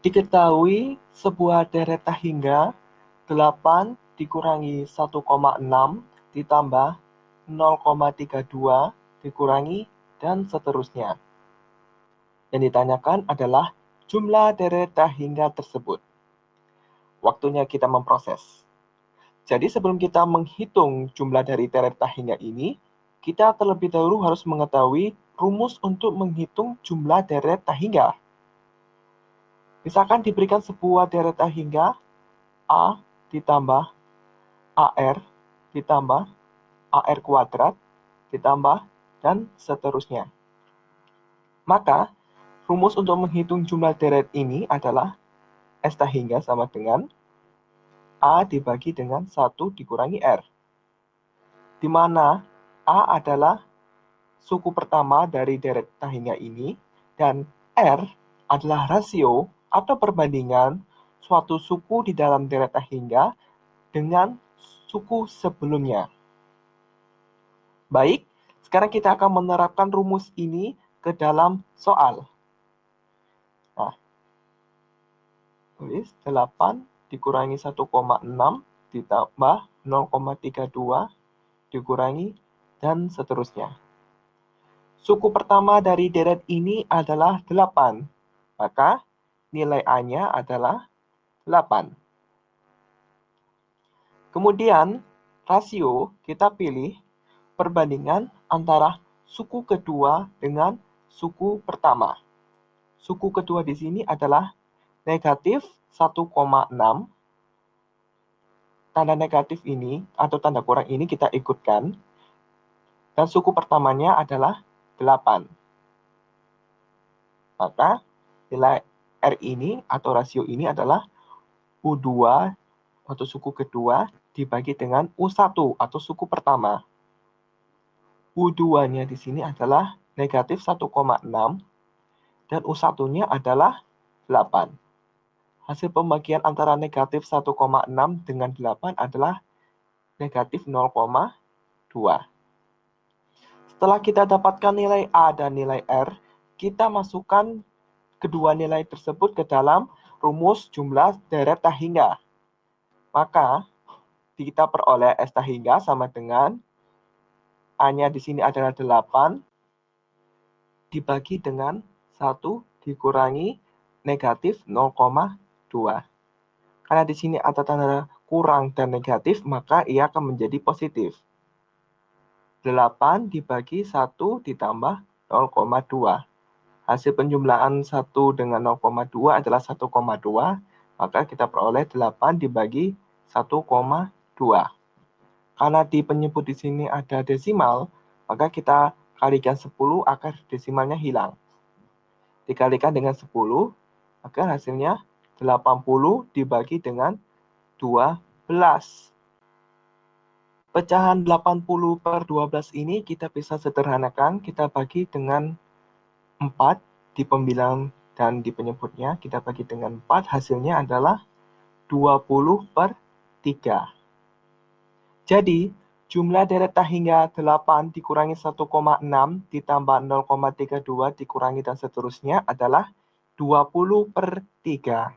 Diketahui sebuah deret hingga 8 dikurangi 1,6 ditambah 0,32 dikurangi dan seterusnya. Yang ditanyakan adalah jumlah deret hingga tersebut. Waktunya kita memproses. Jadi sebelum kita menghitung jumlah dari deret hingga ini, kita terlebih dahulu harus mengetahui rumus untuk menghitung jumlah deret hingga. Misalkan diberikan sebuah deret hingga A ditambah AR ditambah AR kuadrat ditambah dan seterusnya. Maka, rumus untuk menghitung jumlah deret ini adalah S hingga sama dengan A dibagi dengan 1 dikurangi R. Di mana A adalah suku pertama dari deret hingga ini dan R adalah rasio atau perbandingan suatu suku di dalam deret hingga dengan suku sebelumnya. Baik, sekarang kita akan menerapkan rumus ini ke dalam soal. Nah, tulis 8 dikurangi 1,6 ditambah 0,32 dikurangi dan seterusnya. Suku pertama dari deret ini adalah 8, maka nilai A-nya adalah 8. Kemudian, rasio kita pilih perbandingan antara suku kedua dengan suku pertama. Suku kedua di sini adalah negatif 1,6. Tanda negatif ini atau tanda kurang ini kita ikutkan. Dan suku pertamanya adalah 8. Maka nilai R ini atau rasio ini adalah U2 atau suku kedua dibagi dengan U1 atau suku pertama. U2-nya di sini adalah negatif 1,6 dan U1-nya adalah 8. Hasil pembagian antara negatif 1,6 dengan 8 adalah negatif 0,2. Setelah kita dapatkan nilai A dan nilai R, kita masukkan kedua nilai tersebut ke dalam rumus jumlah deret hingga. Maka kita peroleh S hingga sama dengan A-nya di sini adalah 8 dibagi dengan 1 dikurangi negatif 0,2. Karena di sini ada tanda kurang dan negatif, maka ia akan menjadi positif. 8 dibagi 1 ditambah 0,2. Hasil penjumlahan 1 dengan 0,2 adalah 1,2, maka kita peroleh 8 dibagi 1,2. Karena di penyebut di sini ada desimal, maka kita kalikan 10 agar desimalnya hilang. Dikalikan dengan 10, maka hasilnya 80 dibagi dengan 12. Pecahan 80/12 ini kita bisa sederhanakan, kita bagi dengan 4 di pembilang dan di penyebutnya, kita bagi dengan 4, hasilnya adalah 20/3. Jadi, jumlah deret hingga 8 dikurangi 1,6 ditambah 0,32 dikurangi dan seterusnya adalah 20/3.